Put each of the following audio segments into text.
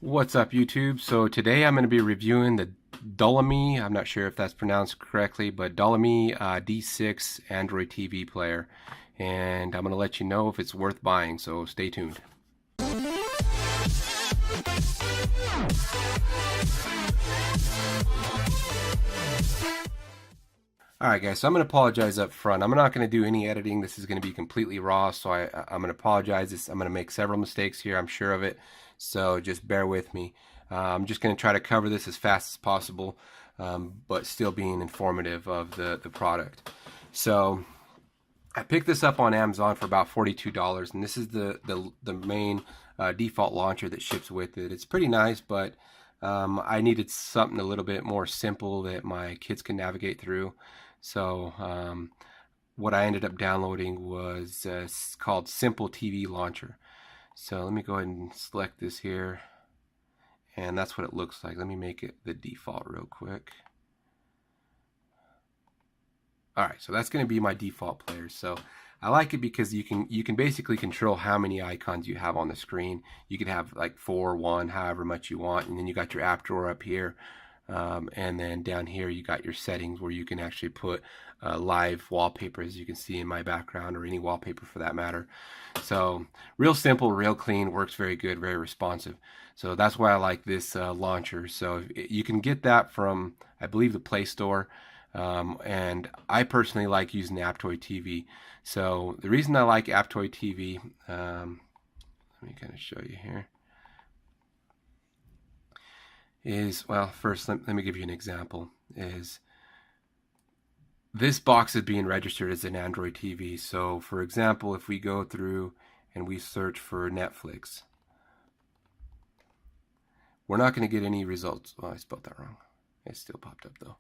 What's up, YouTube? So today I'm going to be reviewing the Dolamee, I'm not sure if that's pronounced correctly, but Dolamee D6 Android TV player. And I'm going to let you know if it's worth buying, so stay tuned. Alright guys, so I'm going to apologize up front. I'm not going to do any editing. This is going to be completely raw, so I'm going to apologize. I'm going to make several mistakes here, I'm sure of it. So just bear with me. I'm just going to try to cover this as fast as possible, but still being informative of the product. So I picked this up on Amazon for about $42, and this is the main default launcher that ships with it. It's pretty nice, but I needed something a little bit more simple that my kids can navigate through. So what I ended up downloading was called Simple TV Launcher. So let me go ahead and select this here, and that's what it looks like. Let me make it the default real quick. Alright, so that's going to be my default player. So I like it because you can basically control how many icons you have on the screen. You can have like 4, 1, however much you want, and then you got your app drawer up here. And then down here you got your settings where you can actually put live wallpaper, as you can see in my background, or any wallpaper for that matter. So real simple, real clean, works very good, very responsive. So that's why I like this launcher. So you can get that from, I believe, the Play Store. And I personally like using Aptoide TV. So the reason I like Aptoide TV, let me kind of show you here, is, well, first let me give you an example. Is this box is being registered as an Android TV. So for example, if we go through and we search for Netflix, we're not going to get any results. Oh, I spelled that wrong. It still popped up though.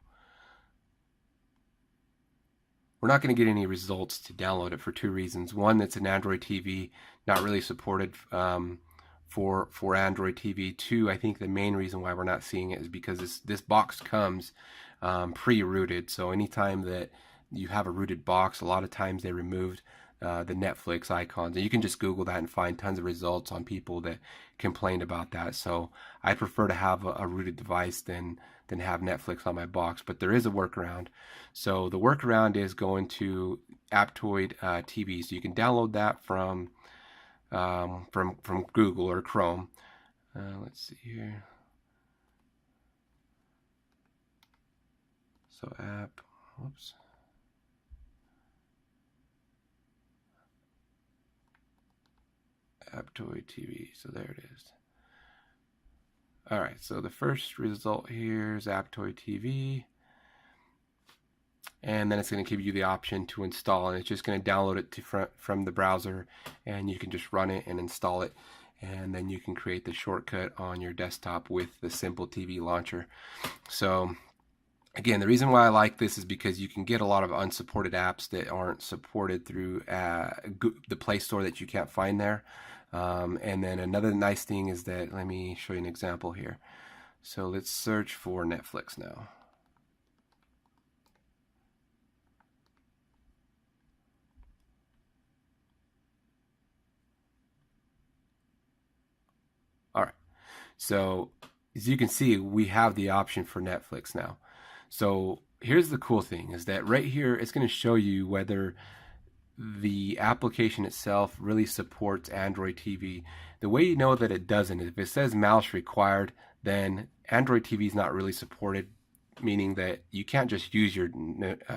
We're not going to get any results to download it for two reasons. One, it's an Android TV, not really supported for Android TV. Two, I think the main reason why we're not seeing it is because this box comes pre-rooted. So anytime that you have a rooted box, a lot of times they removed the Netflix icons, and you can just Google that and find tons of results on people that complained about that. So I prefer to have a rooted device than have Netflix on my box, but there is a workaround. So the workaround is going to Aptoide TV. So you can download that from Google or Chrome. Let's see here. So whoops. Aptoide TV. So there it is. Alright, so the first result here is Aptoide TV. And then it's going to give you the option to install, and it's just going to download it from the browser, and you can just run it and install it, and then you can create the shortcut on your desktop with the Simple TV Launcher. So again, the reason why I like this is because you can get a lot of unsupported apps that aren't supported through the Play Store that you can't find there. And then another nice thing is that, let me show you an example here. So let's search for Netflix now. Alright, so as you can see, we have the option for Netflix now. So here's the cool thing, is that right here it's going to show you whether the application itself really supports Android TV. The way you know that it doesn't is if it says mouse required, then Android TV is not really supported, meaning that you can't just use your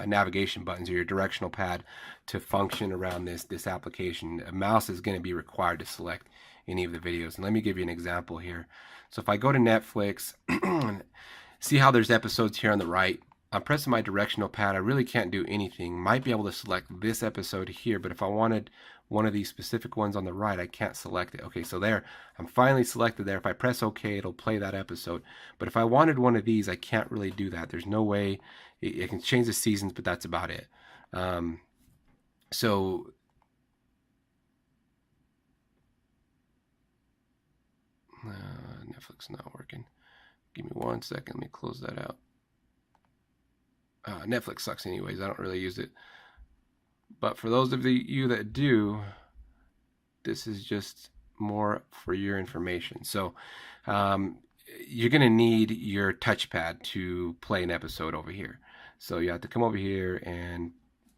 navigation buttons or your directional pad to function around this application. A mouse is going to be required to select any of the videos. And let me give you an example here. So if I go to Netflix, see how there's episodes here on the right. I'm pressing my directional pad. I really can't do anything. Might be able to select this episode here, but if I wanted one of these specific ones on the right, I can't select it. Okay, so there, I'm finally selected there. If I press OK, it'll play that episode. But if I wanted one of these, I can't really do that. There's no way. It can change the seasons, but that's about it. So Netflix not working. Give me 1 second. Let me close that out. Netflix sucks anyways. I don't really use it. But for those of you that do, this is just more for your information. So you're going to need your touchpad to play an episode over here. So you have to come over here and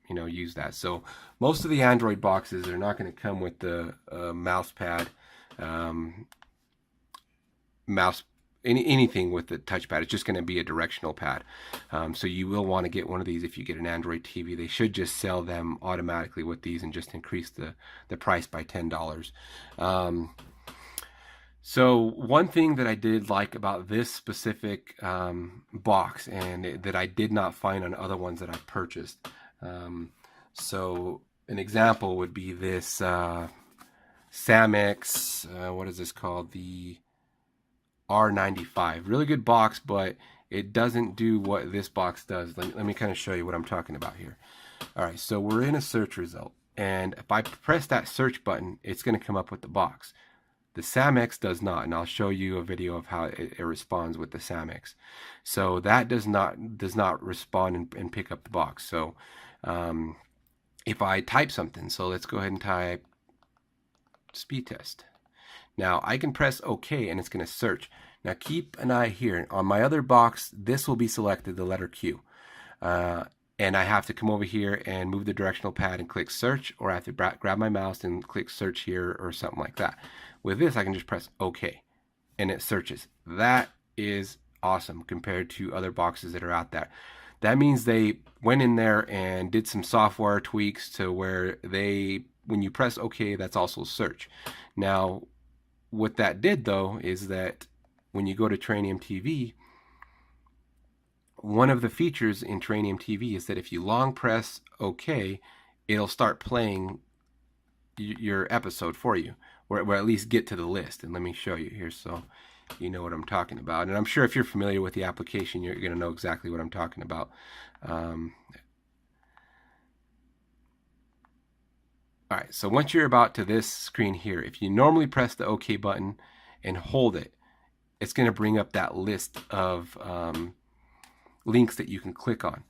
use that. So most of the Android boxes are not going to come with the mouse pad, anything with the touchpad. It's just going to be a directional pad. So you will want to get one of these if you get an Android TV. They should just sell them automatically with these and just increase the price by $10. So one thing that I did like about this specific box, and that I did not find on other ones that I purchased. So an example would be this Sammix, what is this called? The R95. Really good box, but it doesn't do what this box does. Let me kind of show you what I'm talking about here. All right, so we're in a search result, and if I press that search button, it's going to come up with the box. The Sammix does not, and I'll show you a video of how it responds with the Sammix. So that does not respond and pick up the box. So if I type something, so let's go ahead and type speed test. Now I can press OK and it's going to search. Now keep an eye here. On my other box, this will be selected, the letter Q. And I have to come over here and move the directional pad and click search, or I have to grab my mouse and click search here or something like that. With this, I can just press OK and it searches. That is awesome compared to other boxes that are out there. That means they went in there and did some software tweaks to where when you press OK, that's also search. Now, what that did though is that when you go to Trainium TV, one of the features in Trainium TV is that if you long press OK, it'll start playing your episode for you, or at least get to the list. And let me show you here so you know what I'm talking about. And I'm sure if you're familiar with the application, you're going to know exactly what I'm talking about. All right, so once you're about to this screen here, if you normally press the OK button and hold it, it's going to bring up that list of links that you can click on.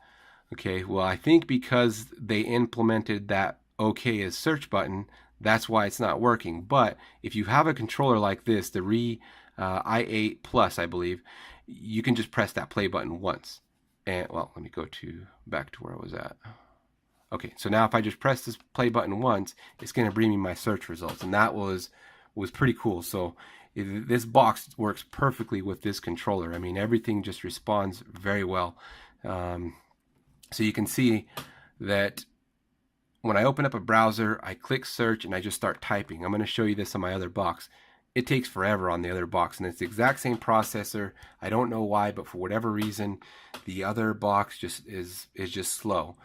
Okay, well, I think because they implemented that OK as search button, that's why it's not working. But if you have a controller like this, the i8 Plus, I believe, you can just press that play button once. And well, let me go back to where I was at. Okay, so now if I just press this play button once, it's going to bring me my search results, and that was pretty cool. So this box works perfectly with this controller. I mean, everything just responds very well. So you can see that when I open up a browser, I click search and I just start typing. I'm going to show you this on my other box. It takes forever on the other box, and it's the exact same processor. I don't know why, but for whatever reason, the other box just is just slow.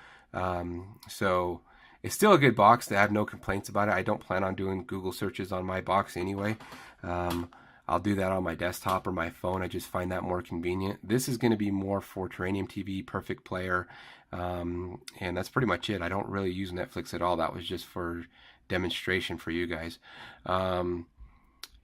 So it's still a good box. I have no complaints about it. I don't plan on doing Google searches on my box anyway. I'll do that on my desktop or my phone. I just find that more convenient. This is going to be more for Trainium TV, Perfect Player, and that's pretty much it. I don't really use Netflix at all. That was just for demonstration for you guys.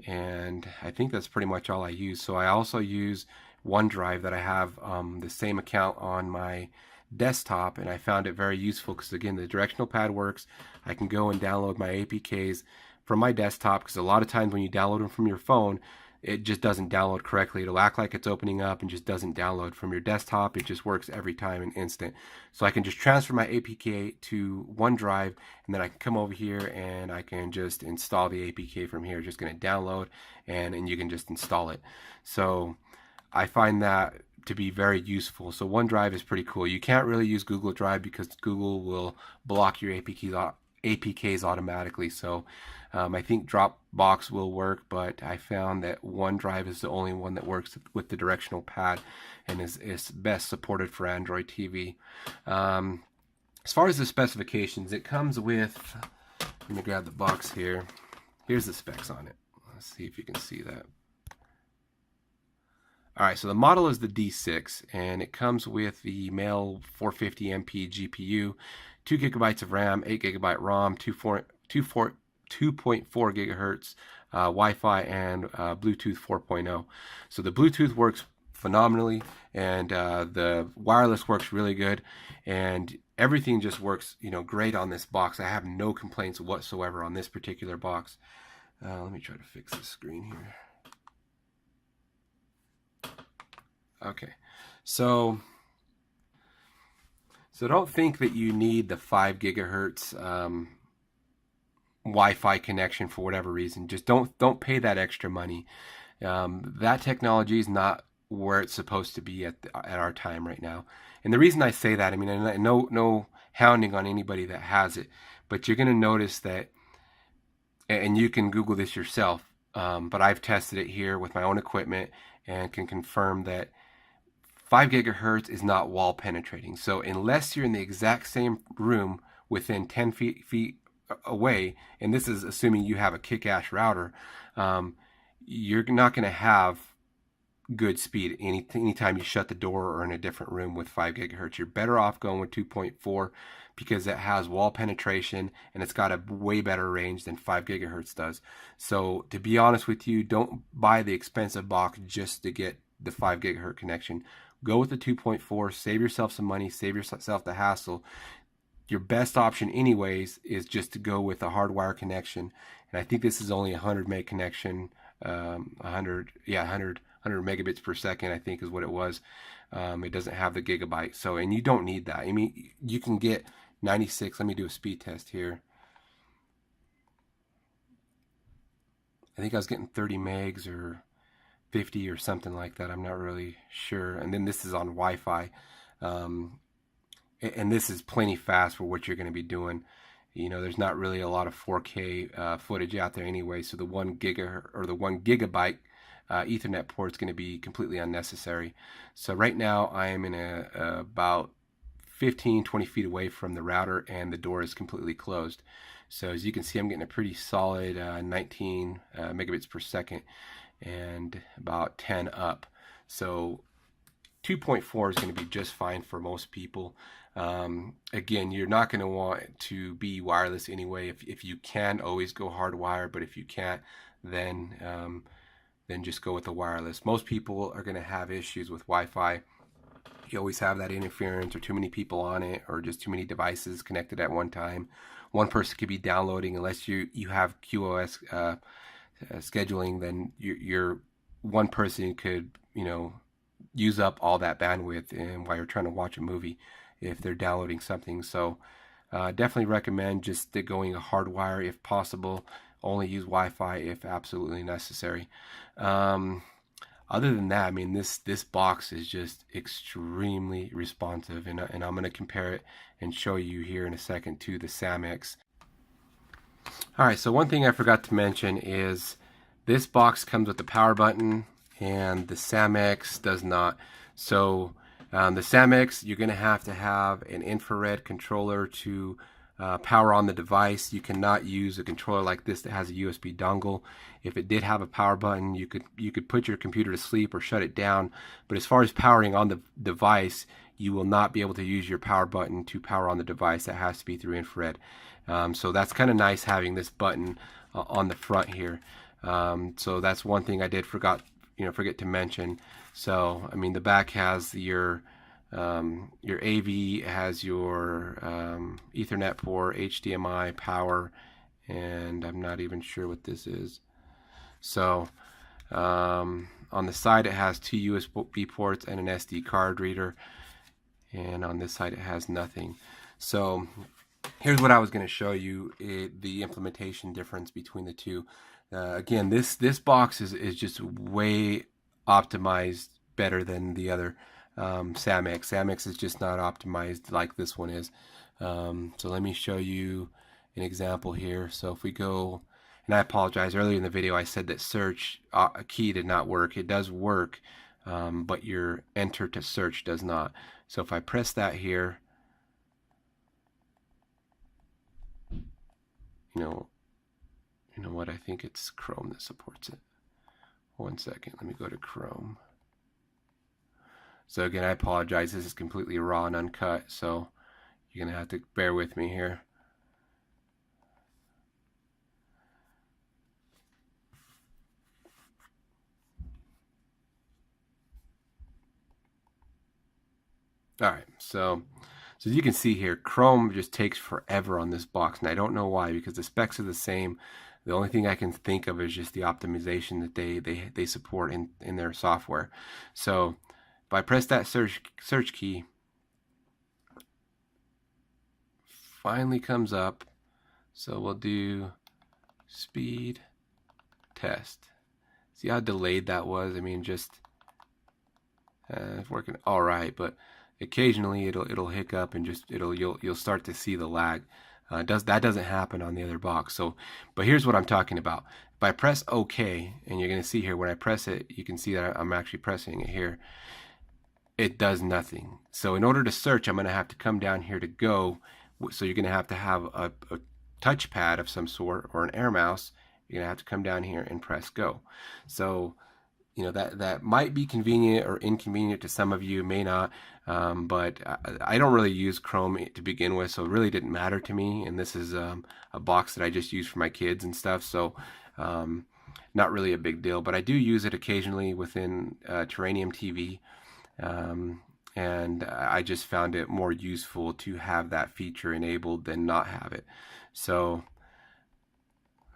And I think that's pretty much all I use. So I also use OneDrive, that I have the same account on my desktop, and I found it very useful because, again, the directional pad works. I can go and download my APKs from my desktop, because a lot of times when you download them from your phone, it just doesn't download correctly. It'll act like it's opening up and just doesn't download. From your desktop, it just works every time in instant. So I can just transfer my APK to OneDrive, and then I can come over here and I can just install the APK from here. It's just going to download, and you can just install it. So I find that to be very useful. So OneDrive is pretty cool. You can't really use Google Drive because Google will block your APKs automatically. So I think Dropbox will work, but I found that OneDrive is the only one that works with the directional pad and is best supported for Android TV. As far as the specifications, it comes with, let me grab the box here. Here's the specs on it. Let's see if you can see that. Alright, so the model is the D6, and it comes with the male 450MP GPU, 2 gigabytes of RAM, 8 gigabyte ROM, 2.4 gigahertz Wi-Fi, and Bluetooth 4.0. So the Bluetooth works phenomenally, and the wireless works really good, and everything just works, great on this box. I have no complaints whatsoever on this particular box. Let me try to fix the screen here. Okay, so don't think that you need the 5 gigahertz Wi-Fi connection for whatever reason. Just don't pay that extra money. That technology is not where it's supposed to be at our time right now. And the reason I say that, I mean, no hounding on anybody that has it, but you're going to notice that, and you can Google this yourself, but I've tested it here with my own equipment and can confirm that 5 gigahertz is not wall penetrating. So unless you're in the exact same room within 10 feet away, and this is assuming you have a kick-ass router, you're not going to have good speed anytime you shut the door or in a different room with 5 gigahertz. You're better off going with 2.4 because it has wall penetration and it's got a way better range than 5 gigahertz does. So to be honest with you, don't buy the expensive box just to get the 5 gigahertz connection. Go with the 2.4, save yourself some money, save yourself the hassle. Your best option anyways is just to go with a hardwire connection. And I think this is only a 100 meg connection, 100 megabits per second, I think is what it was. It doesn't have the gigabyte. So, and you don't need that. I mean, you can get 96. Let me do a speed test here. I think I was getting 30 megs or 50 or something like that. I'm not really sure. And then this is on Wi-Fi. And this is plenty fast for what you're going to be doing. You know, there's not really a lot of 4K footage out there anyway. So the 1 gigabyte Ethernet port is going to be completely unnecessary. So right now I am in about 15-20 feet away from the router and the door is completely closed. So as you can see, I'm getting a pretty solid 19 megabits per second and about 10 up. So 2.4 is going to be just fine for most people. Again, you're not going to want to be wireless anyway. If you can, always go hardwire, but if you can't, then just go with the wireless. Most people are going to have issues with Wi-Fi. You always have that interference or too many people on it or just too many devices connected at one time. One person could be downloading, unless you have QoS scheduling, then your one person could, you know, use up all that bandwidth and while you're trying to watch a movie if they're downloading something. So definitely recommend just going a hardwire if possible. Only use Wi-Fi if absolutely necessary. Other than that, I mean, this box is just extremely responsive, and I'm going to compare it and show you here in a second to the Sammix. All right, so one thing I forgot to mention is this box comes with the power button and the Sammix does not. So the Sammix, you're going to have an infrared controller to power on the device. You cannot use a controller like this that has a USB dongle. If it did have a power button, you could put your computer to sleep or shut it down. But as far as powering on the device, you will not be able to use your power button to power on the device. That has to be through infrared. So that's kind of nice having this button on the front here. So that's one thing I did forget to mention. So I mean, the back has your AV, has your Ethernet port, HDMI, power, and I'm not even sure what this is. So on the side it has 2 USB ports and an SD card reader, and on this side it has nothing. So here's what I was going to show you, the implementation difference between the two. Again, this box is just way optimized better than the other Sammix. Sammix is just not optimized like this one is. So let me show you an example here. So if we go, and I apologize, earlier in the video I said that search key did not work. It does work, but your enter to search does not. So if I press that here, you know what, I think it's Chrome that supports it. One second, let me go to Chrome. So again, I apologize, this is completely raw and uncut, so you're gonna have to bear with me here. All right, so as you can see here, Chrome just takes forever on this box, and I don't know why, because the specs are the same. The only thing I can think of is just the optimization that they support in their software. So if I press that search key, finally comes up. So we'll do speed test. See how delayed that was? I mean, just it's working all right, but occasionally it'll hiccup and just you'll start to see the lag. That doesn't happen on the other box. So, but here's what I'm talking about. If I press OK, and you're going to see here when I press it, you can see that I'm actually pressing it here. It does nothing. So in order to search, I'm going to have to come down here to go. So you're going to have a touchpad of some sort or an air mouse. You're going to have to come down here and press go. So you know that might be convenient or inconvenient to some of you, may not, but I don't really use Chrome to begin with, so it really didn't matter to me. And this is a box that I just use for my kids and stuff, so not really a big deal. But I do use it occasionally within Terranium TV, and I just found it more useful to have that feature enabled than not have it. So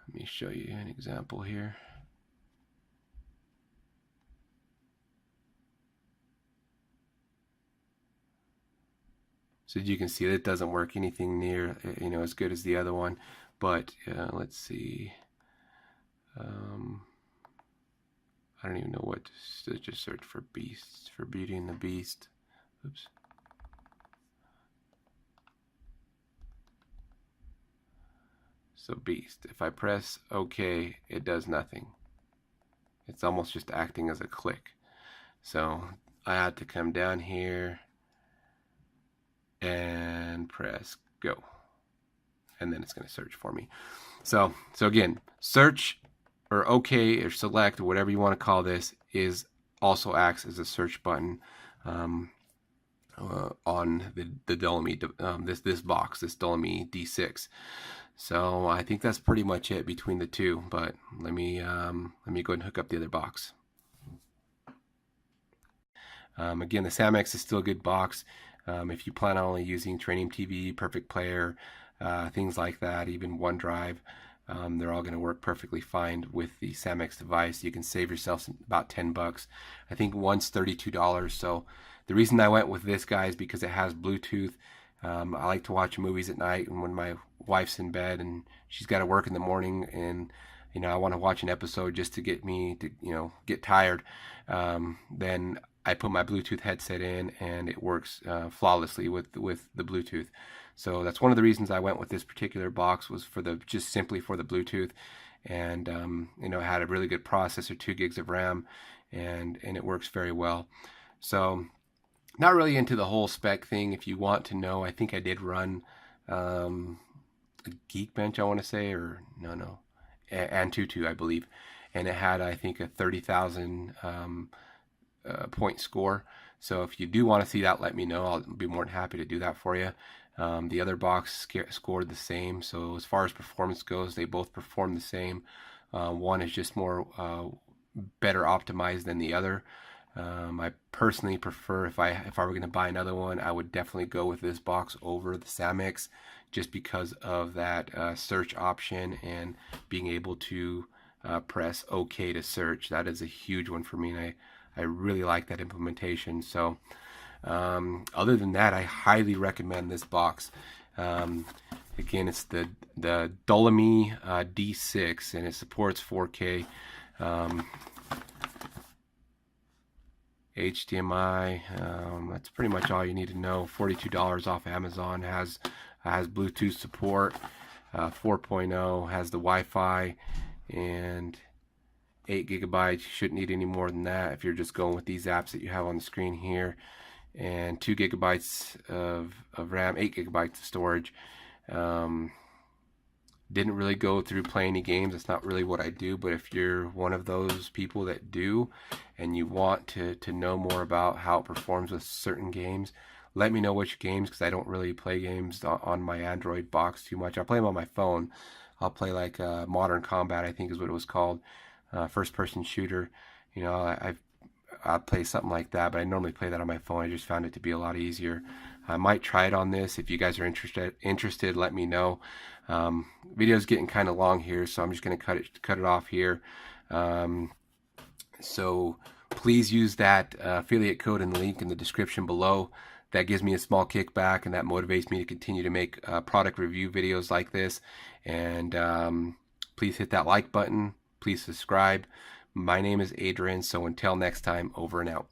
let me show you an example here. So you can see that it doesn't work anything near, you know, as good as the other one. But let's see. I don't even know what to just search for beasts, for Beauty and the Beast. Oops. So beast. If I press OK, it does nothing. It's almost just acting as a click. So I had to come down here and press go, and then it's going to search for me. So again, search or OK or select or whatever you want to call this is also acts as a search button on the Dolamee this box, this Dolamee D6. So I think that's pretty much it between the two. But let me go ahead and hook up the other box. Again, the Sammix is still a good box. If you plan on only using Terranium TV, Perfect Player, things like that, even OneDrive, they're all going to work perfectly fine with the Sammix device. You can save yourself about $10. I think one's $32. So the reason I went with this guy is because it has Bluetooth. I like to watch movies at night, and when my wife's in bed and she's got to work in the morning, and you know I want to watch an episode just to get me to get tired, then I put my Bluetooth headset in, and it works flawlessly with the Bluetooth. So that's one of the reasons I went with this particular box, was for just simply for the Bluetooth, and it had a really good processor, 2 gigs of RAM, and it works very well. So not really into the whole spec thing. If you want to know, I think I did run a Geekbench, I want to say, or no, Antutu, I believe, and it had, I think, a 30,000 point score. So if you do want to see that, let me know. I'll be more than happy to do that for you. The other box scored the same. So as far as performance goes, they both perform the same. One is just more better optimized than the other. I personally prefer, if I were going to buy another one, I would definitely go with this box over the Sammix, just because of that search option and being able to press OK to search. That is a huge one for me, and I really like that implementation. So other than that, I highly recommend this box. Again, it's the Dolamee D6, and it supports 4K. HDMI, that's pretty much all you need to know. $42 off Amazon. Has Bluetooth support, 4.0, has the Wi-Fi, and 8 gigabytes. You shouldn't need any more than that if you're just going with these apps that you have on the screen here. And 2 gigabytes of RAM, 8 gigabytes of storage. Didn't really go through play any games. It's not really what I do, but if you're one of those people that do and you want to know more about how it performs with certain games, let me know which games, because I don't really play games on my Android box too much. I play them on my phone. I'll play like Modern Combat, I think is what it was called, first-person shooter. I play something like that, but I normally play that on my phone. I just found it to be a lot easier. I might try it on this. If you guys are interested, let me know. Video's getting kind of long here, so I'm just going to cut it off here. So please use that affiliate code and the link in the description below. That gives me a small kickback, and that motivates me to continue to make product review videos like this. And please hit that like button. Please subscribe. My name is Adrian, so until next time, over and out.